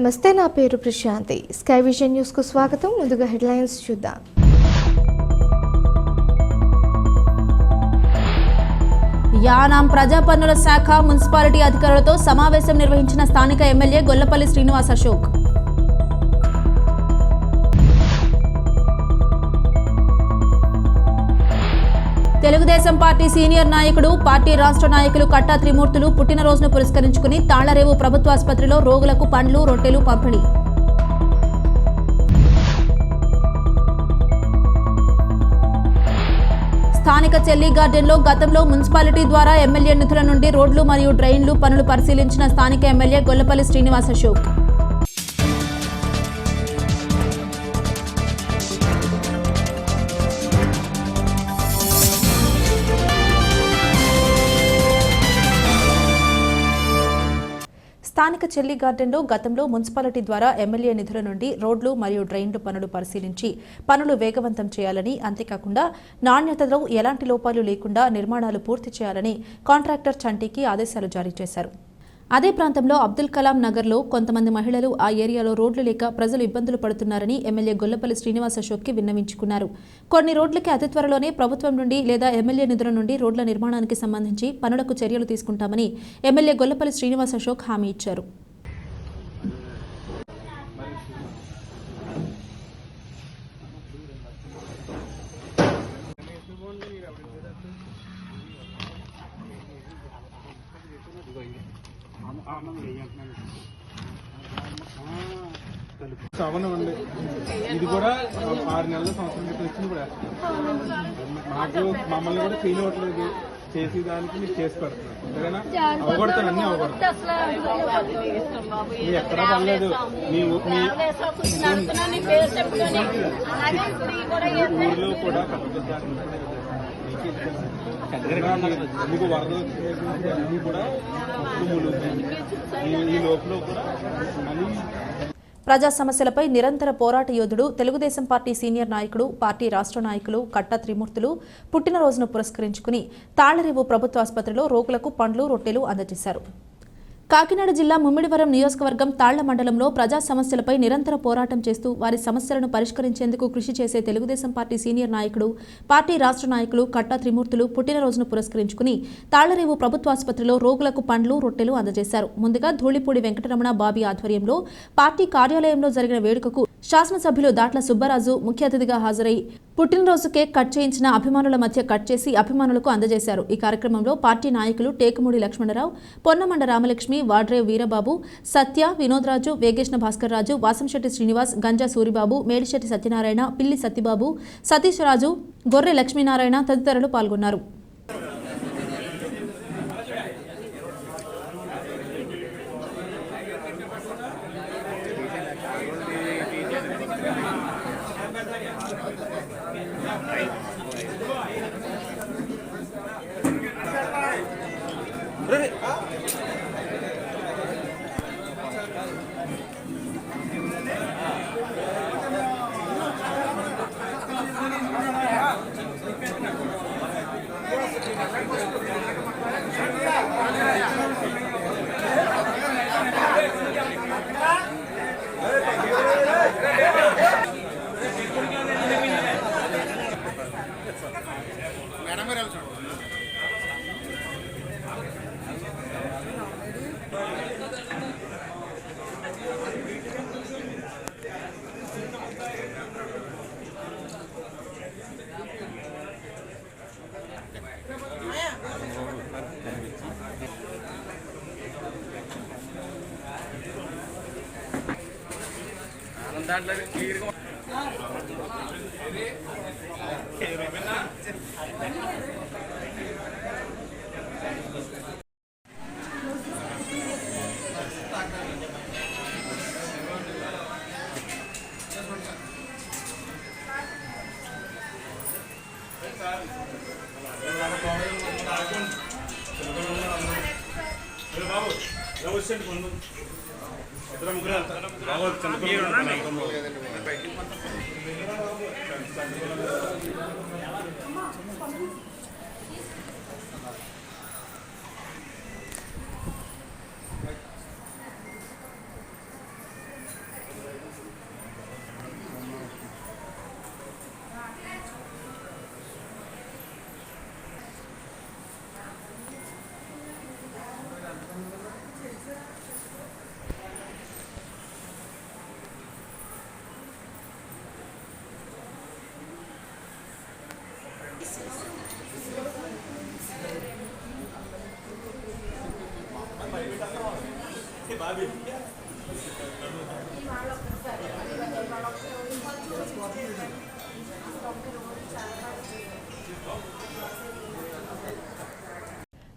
నమస్తే, నా పేరు ప్రశాంతి. స్కై విజన్ న్యూస్ కు స్వాగతం. ముందుగా హెడ్లైన్స్ చూద్దాం. యానాం ప్రజా పన్నుల శాఖ మున్సిపాలిటీ అధికారులతో సమావేశం నిర్వహించిన స్థానిక MLA Gollapalli Srinivas Ashok. Telugu Desam party senior నాయకుడు, పార్టీ రాష్ట్ర నాయకులు కట్టా త్రిమూర్తులు పుట్టినరోజును పురస్కరించుకుని తాళ్లరేవు ప్రభుత్వ ఆసుపత్రిలో రోగులకు పండ్లు, రొట్టెలు పంపిణీ. స్థానిక చెల్లి గార్డెన్లో గతంలో మున్సిపాలిటీ ద్వారా ఎమ్మెల్యే నిధుల నుండి రోడ్లు మరియు డ్రైన్లు పనులు పరిశీలించిన స్థానిక ఎమ్మెల్యే గొల్లపల్లి శ్రీనివాస్ అశోక్. స్థానిక చెల్లి గార్డెన్లో గతంలో మున్సిపాలిటీ ద్వారా ఎమ్మెల్యే నిధుల నుండి రోడ్లు మరియు డ్రైన్లు పనులు పరిశీలించి పనులు వేగవంతం చేయాలని, అంతేకాకుండా నాణ్యతలో ఎలాంటి లోపాలు లేకుండా నిర్మాణాలు పూర్తి చేయాలని కాంట్రాక్టర్ చంటికి ఆదేశాలు జారీ చేశారు. అదే ప్రాంతంలో అబ్దుల్ కలాం నగర్లో కొంతమంది మహిళలు ఆ ఏరియాలో రోడ్లు లేక ప్రజలు ఇబ్బందులు పడుతున్నారని ఎమ్మెల్యే గొల్లపల్లి శ్రీనివాస్ అశోక్కి విన్నవించుకున్నారు. కొన్ని రోడ్లకి అతి త్వరలోనే ప్రభుత్వం నుండి లేదా ఎమ్మెల్యే నిధుల నుండి రోడ్ల నిర్మాణానికి సంబంధించి పనులకు చర్యలు తీసుకుంటామని ఎమ్మెల్యే గొల్లపల్లి శ్రీనివాస్ అశోక్ హామీ ఇచ్చారు. అవనండి, ఇది కూడా 6 నెలల సంవత్సరం క్రితం వచ్చింది కూడా. మాకు మమ్మల్ని కూడా చేయనివ్వట్లేదు, చేసి దానికి మీరు చేసి పెడుతున్నారు. ఎందుకైనా అవగొడతాను, అన్ని అవగొడతాను. ఎక్కడా పర్లేదు. ఊర్లో కూడా మీకు వరదలు అన్ని కూడా ఈ లోపల కూడా మళ్ళీ ప్రజా సమస్యలపై నిరంతర పోరాట యోధుడు, తెలుగుదేశం పార్టీ సీనియర్ నాయకుడు, పార్టీ రాష్ట్ర నాయకులు కట్టా త్రిమూర్తులు పుట్టినరోజును పురస్కరించుకుని తాళ్లరేవు ప్రభుత్వ ఆసుపత్రిలో రోగులకు పండ్లు, రొట్టెలు అందజేశారు. కాకినాడ జిల్లా ముమ్మిడివరం నియోజకవర్గం తాళ్ల మండలంలో ప్రజా సమస్యలపై నిరంతర పోరాటం చేస్తూ వారి సమస్యలను పరిష్కరించేందుకు కృషి చేసే తెలుగుదేశం పార్టీ సీనియర్ నాయకుడు, పార్టీ రాష్ట్ర నాయకులు కట్టా త్రిమూర్తులు పుట్టినరోజును పురస్కరించుకుని తాళ్లరేవు ప్రభుత్వ ఆసుపత్రిలో రోగులకు పండ్లు, రొట్టెలు అందజేశారు. ముందుగా ధూళిపూడి వెంకటరమణ బాబీ ఆధ్వర్యంలో పార్టీ కార్యాలయంలో జరిగిన వేడుకకు శాసనసభ్యులు దాట్ల సుబ్బరాజు ముఖ్య అతిథిగా హాజరై పుట్టినరోజు కేక్ కట్ చేయించిన అభిమానుల మధ్య కట్ చేసి అభిమానులకు అందజేశారు. ఈ కార్యక్రమంలో పార్టీ నాయకులు టేకుమూడి లక్ష్మణరావు, పొన్నమండ రామలక్ష్మి, వాడ్రేవ్ వీరబాబు, సత్య, వినోద్రాజు, వేగేష్ణ భాస్కర్ రాజు, వాసంశెట్టి శ్రీనివాస్, గంజా సూరిబాబు, మేడిశెట్టి సత్యనారాయణ, పిల్లి సత్యబాబు, సతీష్ రాజు, గొర్రె లక్ష్మీనారాయణ తదితరులు పాల్గొన్నారు.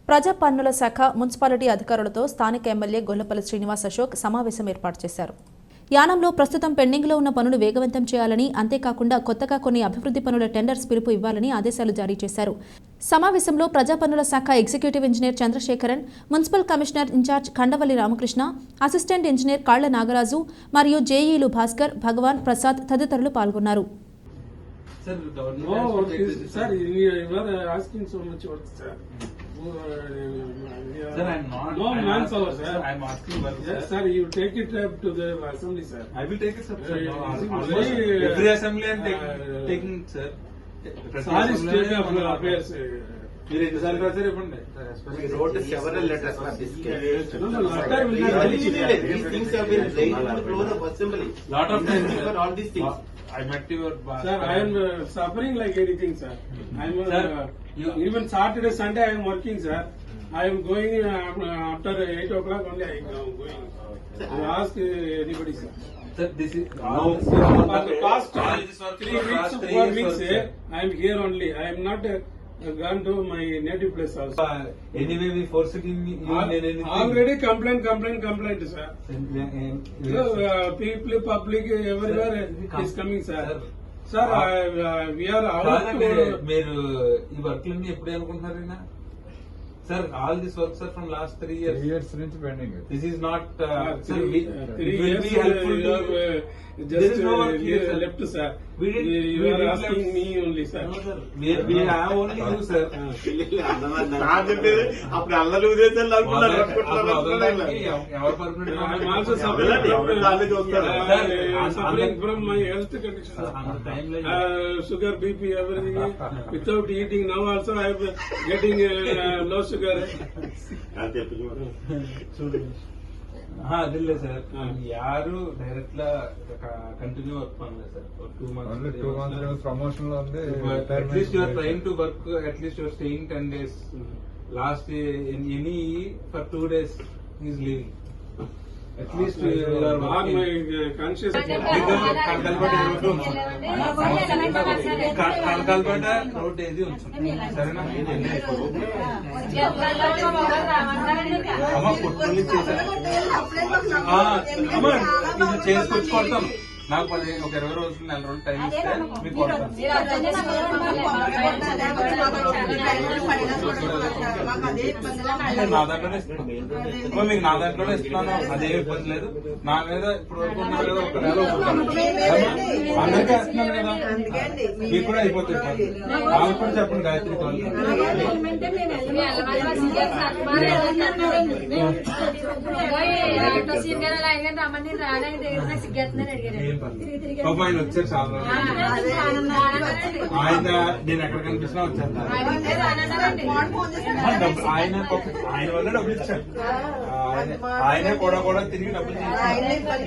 ప్రజా పన్నుల శాఖ మున్సిపాలిటీ అధికారులతో స్థానిక ఎమ్మెల్యే గొల్లపల్లి శ్రీనివాస్ అశోక్ సమావేశం ఏర్పాటు చేశారు. యానంలో ప్రస్తుతం పెండింగ్లో ఉన్న పనులు వేగవంతం చేయాలని, అంతేకాకుండా కొత్తగా కొన్ని అభివృద్ధి పనుల టెండర్స్ పిలుపు ఇవ్వాలని ఆదేశాలు జారీ చేశారు. సమావేశంలో ప్రజా పన్నుల శాఖ executive engineer Chandrasekharan, municipal commissioner incharge Khandavalli Ramakrishna, assistant engineer Kalla Nagaraju మరియు జేఈలు భాస్కర్, భగవాన్, ప్రసాద్ తదితరులు పాల్గొన్నారు. Sir, sir, you are asking so much work, sir. Sir, I'm not. No manpower, sir. I'm asking work, Yes, sir. You take it up to the assembly, sir. I will take it, sir. Very, Every assembly I'm taking, sir. Sorry, state of affairs. మీరు ఎన్నిసార్లు రాశారు ఇవ్వండి. We wrote several letters for this case. No, letter will not reach there. These things have been laid to the floor of assembly. Lot of times, sir. For all these things. I met your boss. Sir, I am suffering like anything, sir. I am Sir, even Saturday, Sunday I am working, sir. I am going after 8 o'clock only. I am going. You ask anybody, sir. Sir, this is For the past 3 weeks, 4 weeks, I am here only. I am not gone to my native place also. Anyway, we forcing you Already complaint, sir. So, people, public, everywhere is coming, sir. Sir, we are out to... మీరు ఈ వర్క్లన్నీ ఎప్పుడు అనుకుంటున్నారైనా sir? All this works are from last 3 years. 3 years నుంచి pending. This is not sir, 3 it will years be helpful you to have There is just no work here, sir. left, sir. We didn't- You we are didn't asking left. me only, sir. No, sir. We have only you, sir. అప్పుడు అల్లరి ఉదేశాలు అప్పుడు వదలడానికి ఎవరు permanent I am గా also వెళ్ళండి, ఎవరు దాన్ని చూస్తారు. suffering from my health condition. అంత time లో Sugar, BP, everything. Without eating, now also I am getting low sugar. ಅದಿಲ್ಲ ಸರ್, ಯಾರು ಡೈರೆಕ್ಟ್ ಕಂಟಿನ್ಯೂ ವರ್ಕ್ ಮಾಡಲ್ಲ sir. 2 only 2 months months promotion లో ఉంది. at least you are trying to work, at least you are staying 10 days. Last in any for 2 days he is leaving. At least you are All working. my conscious. Kanakalapeta road ఏది ఉంచండి సరేనా? అమ్మ పుట్టులు చేశాను అమ్మ, ఇది చేసుకొచ్చి కొడతాను. నాకు ఒక 20 రోజులు 4 రోజులు టైం ఇస్తే మీకు కొడతాను. నా దాంట్లోనే ఇస్తున్నాను, మీకు నా దాంట్లోనే ఇస్తున్నాను. అదే ఇబ్బంది లేదు. నా మీద ఇప్పుడు వరకు ఉన్నారు కదా, ఒక నెల అందరికీ వేస్తున్నాను కదా, మీకు కూడా అయిపోతుంది ఇబ్బంది. వాళ్ళకి కూడా చెప్పండి గాయత్రి వాళ్ళు. ఆయన వచ్చారు చాలా ఆయన, నేను ఎక్కడ కనిపిస్తున్నా వచ్చాను. ఆయన వల్ల డబ్బులు ఇచ్చారు. ఆయనే కూడా తిరిగి డబ్బులు ఇచ్చారు.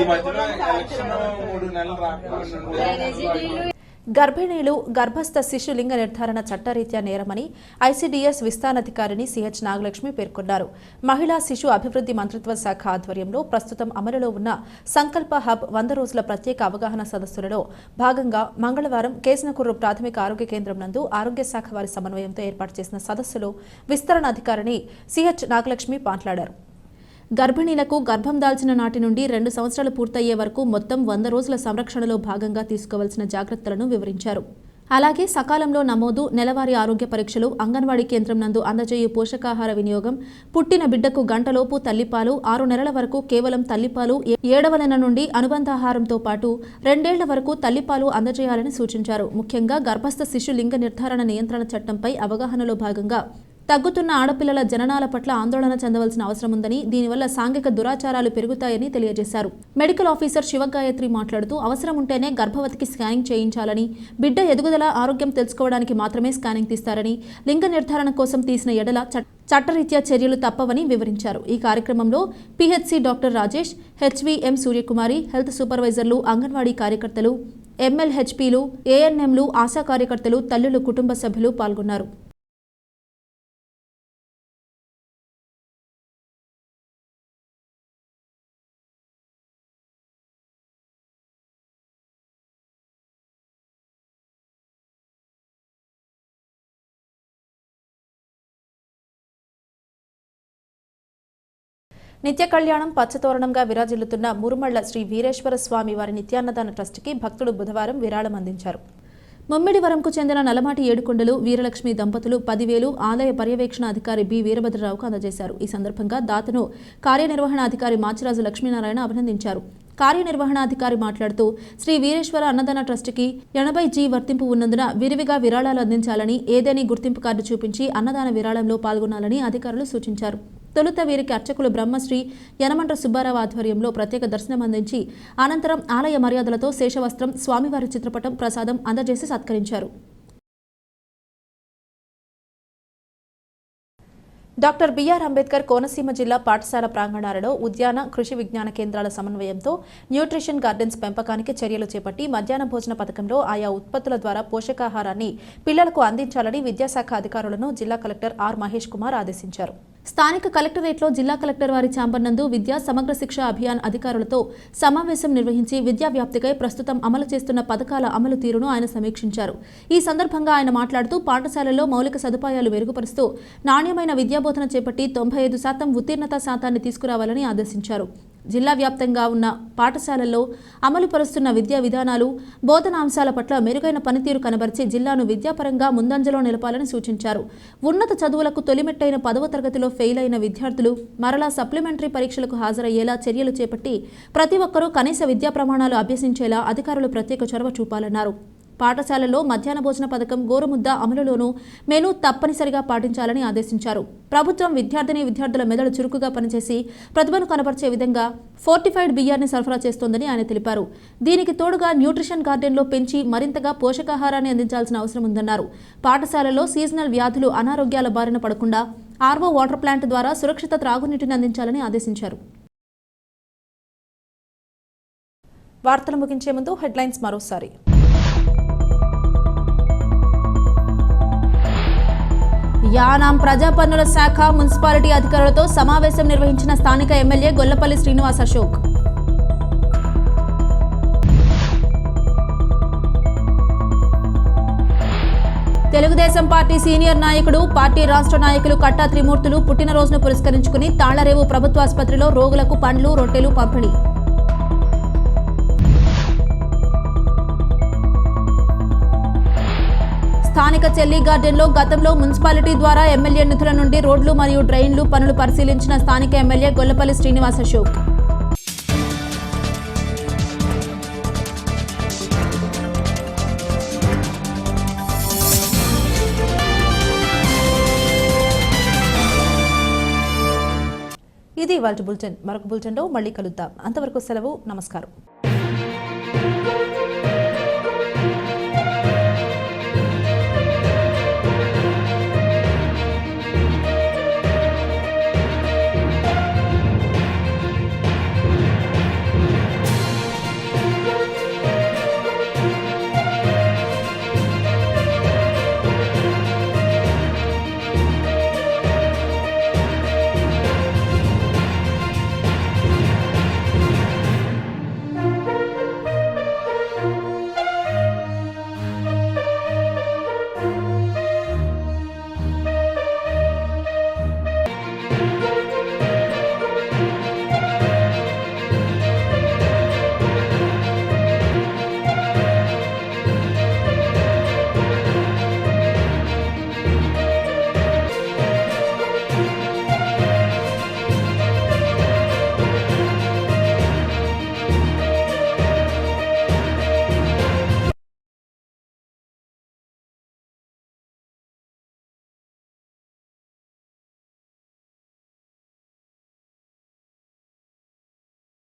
ఈ మధ్యలో ఎలక్షన్ 3 నెలలు రాకుండా గర్భిణీలు, గర్భస్థ శిశు లింగ నిర్ధారణ చట్టరీత్యా నేరమని ఐసీడీఎస్ విస్తారాధికారిని సిహెచ్ నాగలక్ష్మి పేర్కొన్నారు. మహిళా శిశు అభివృద్ధి మంత్రిత్వ శాఖ ఆధ్వర్యంలో ప్రస్తుతం అమలులో ఉన్న సంకల్ప హబ్ 100 రోజుల ప్రత్యేక అవగాహన సదస్సులలో భాగంగా మంగళవారం కేసనకుర్రు ప్రాథమిక ఆరోగ్య కేంద్రం నందు ఆరోగ్య శాఖ వారి సమన్వయంతో ఏర్పాటు చేసిన సదస్సులో విస్తరణాధికారిని సిహెచ్ నాగలక్ష్మి మాట్లాడారు. గర్భిణీలకు గర్భం దాల్చిన నాటి నుండి 2 సంవత్సరాలు పూర్తయ్యే వరకు మొత్తం 100 రోజుల సంరక్షణలో భాగంగా తీసుకోవాల్సిన జాగ్రత్తలను వివరించారు. అలాగే సకాలంలో నమోదు, నెలవారీ ఆరోగ్య పరీక్షలు, అంగన్వాడీ కేంద్రం నందు అందజేయు పోషకాహార వినియోగం, పుట్టిన బిడ్డకు గంటలోపు తల్లిపాలు, 6 నెలల వరకు కేవలం తల్లిపాలు, 7వ నెల నుండి అనుబంధాహారంతో పాటు 2 ఏళ్ల వరకు తల్లిపాలు అందజేయాలని సూచించారు. ముఖ్యంగా గర్భస్థ శిశు లింగ నిర్ధారణ నియంత్రణ చట్టంపై అవగాహనలో భాగంగా తగ్గుతున్న ఆడపిల్లల జననాల పట్ల ఆందోళన చెందవలసిన అవసరం ఉందని, దీనివల్ల సాంఘిక దురాచారాలు పెరుగుతాయని తెలియజేశారు. మెడికల్ ఆఫీసర్ శివగాయత్రి మాట్లాడుతూ అవసరం ఉంటేనే గర్భవతికి స్కానింగ్ చేయించాలని, బిడ్డ ఎదుగుదల ఆరోగ్యం తెలుసుకోవడానికి మాత్రమే స్కానింగ్ తీస్తారని, లింగ నిర్ధారణ కోసం తీసిన ఎడల చట్టరీత్యా చర్యలు తప్పవని వివరించారు. ఈ కార్యక్రమంలో PHC doctor Rajesh, HVM Suryakumari, health సూపర్వైజర్లు, అంగన్వాడీ కార్యకర్తలు, ఎంఎల్హెచ్పీలు, ఏఎన్ఎంలు, ఆశా కార్యకర్తలు, తల్లులు, కుటుంబ సభ్యులు పాల్గొన్నారు. నిత్య కళ్యాణం పచ్చతోరణంగా విరాజిల్లుతున్న మురుమళ్ల శ్రీ వీరేశ్వర స్వామి వారి నిత్యాన్నదాన ట్రస్టుకి భక్తులు బుధవారం విరాళం అందించారు. ముమ్మిడివరంకు చెందిన నలమాటి ఏడుకొండలు వీరలక్ష్మి దంపతులు 10,000 ఆలయ పర్యవేక్షణ అధికారి బి వీరభద్రరావుకు అందజేశారు. ఈ సందర్భంగా దాతను కార్యనిర్వహణాధికారి మాచిరాజు లక్ష్మీనారాయణ అభినందించారు. కార్యనిర్వహణాధికారి మాట్లాడుతూ శ్రీ వీరేశ్వర అన్నదాన ట్రస్టుకి 80G వర్తింపు ఉన్నందున విరివిగా విరాళాలు అందించాలని, ఏదేని గుర్తింపు కార్డు చూపించి అన్నదాన విరాళంలో పాల్గొనాలని అధికారులు సూచించారు. తొలుత వీరికి అర్చకులు బ్రహ్మశ్రీ యనమండ్ర సుబ్బారావు ఆధ్వర్యంలో ప్రత్యేక దర్శనం అందించి అనంతరం ఆలయ మర్యాదలతో శేషవస్త్రం, స్వామివారి చిత్రపటం, ప్రసాదం అందజేసి సత్కరించారు. డాక్టర్ బిఆర్ అంబేద్కర్ కోనసీమ జిల్లా పాఠశాల ప్రాంగణాలలో ఉద్యాన, కృషి విజ్ఞాన కేంద్రాల సమన్వయంతో న్యూట్రిషన్ గార్డెన్స్ పెంపకానికి చర్యలు చేపట్టి మధ్యాహ్న భోజన పథకంలో ఆయా ఉత్పత్తుల ద్వారా పోషకాహారాన్ని పిల్లలకు అందించాలని విద్యాశాఖ అధికారులను జిల్లా కలెక్టర్ ఆర్ మహేష్ కుమార్ ఆదేశించారు. స్థానిక కలెక్టరేట్లో జిల్లా కలెక్టర్ వారి ఛాంబర్ నందు విద్యా సమగ్ర శిక్ష అభియాన్ అధికారులతో సమావేశం నిర్వహించి విద్యా వ్యాప్తికై ప్రస్తుతం అమలు చేస్తున్న పథకాల అమలు తీరును ఆయన సమీక్షించారు. ఈ సందర్భంగా ఆయన మాట్లాడుతూ పాఠశాలల్లో మౌలిక సదుపాయాలు మెరుగుపరుస్తూ నాణ్యమైన విద్యాబోధన చేపట్టి 95% ఉత్తీర్ణత శాతాన్ని తీసుకురావాలని ఆదేశించారు. జిల్లా వ్యాప్తంగా ఉన్న పాఠశాలల్లో అమలు పరుస్తున్న విద్యా విధానాలు, బోధనాంశాల పట్ల మెరుగైన పనితీరు కనబరిచి జిల్లాను విద్యాపరంగా ముందంజలో నిలపాలని సూచించారు. ఉన్నత చదువులకు తొలిమెట్టైన 10వ తరగతిలో ఫెయిల్ అయిన విద్యార్థులు మరలా సప్లిమెంటరీ పరీక్షలకు హాజరయ్యేలా చర్యలు చేపట్టి ప్రతి ఒక్కరూ కనీస విద్యా ప్రమాణాలు అభ్యసించేలా అధికారులు ప్రత్యేక చొరవ చూపాలన్నారు. పాఠశాలల్లో మధ్యాహ్న భోజన పథకం, గోరుముద్ద అమలులోనూ మెనూ తప్పనిసరిగా పాటించాలని ఆదేశించారు. ప్రభుత్వం విద్యార్థుల మెదడు చురుకుగా పనిచేసి ప్రతిభను కనబర్చే విధంగా ఫోర్టిఫైడ్ బియ్యాన్ని సరఫరా చేస్తోందని ఆయన తెలిపారు. దీనికి తోడుగా న్యూట్రిషన్ గార్డెన్లో పెంచి మరింతగా పోషకాహారాన్ని అందించాల్సిన అవసరం ఉందన్నారు. పాఠశాలల్లో సీజనల్ వ్యాధులు, అనారోగ్యాల బారిన పడకుండా ఆర్వో వాటర్ ప్లాంట్ ద్వారా సురక్షిత త్రాగునీటిని అందించాలని ఆదేశించారు. వార్తలు ముగించే ముందు హెడ్లైన్స్ మరోసారి. యానాం ప్రజా పన్నుల శాఖ, మున్సిపాలిటీ అధికారులతో సమావేశం నిర్వహించిన స్థానిక MLA Gollapalli Srinivas Ashok. Telugu Desam party senior నాయకుడు, పార్టీ రాష్ట్ర నాయకులు కట్టా త్రిమూర్తులు పుట్టినరోజును పురస్కరించుకుని తాళ్లరేవు ప్రభుత్వాసుపత్రిలో రోగులకు పండ్లు, రొట్టెలు పంపిణీ. స్థానిక చెల్లి గార్డెన్లో గతంలో మున్సిపాలిటీ ద్వారా ఎమ్మెల్యే నిధుల నుండి రోడ్లు మరియు డ్రైన్లు పనులు పరిశీలించిన స్థానిక ఎమ్మెల్యే గొల్లపల్లి శ్రీనివాస్ అశోక్. ఇది ఇవాల్టి బులెటిన్. మరొక బులెటిన్లో మళ్ళీ కలుద్దాం. అంతవరకు సెలవు. నమస్కారం.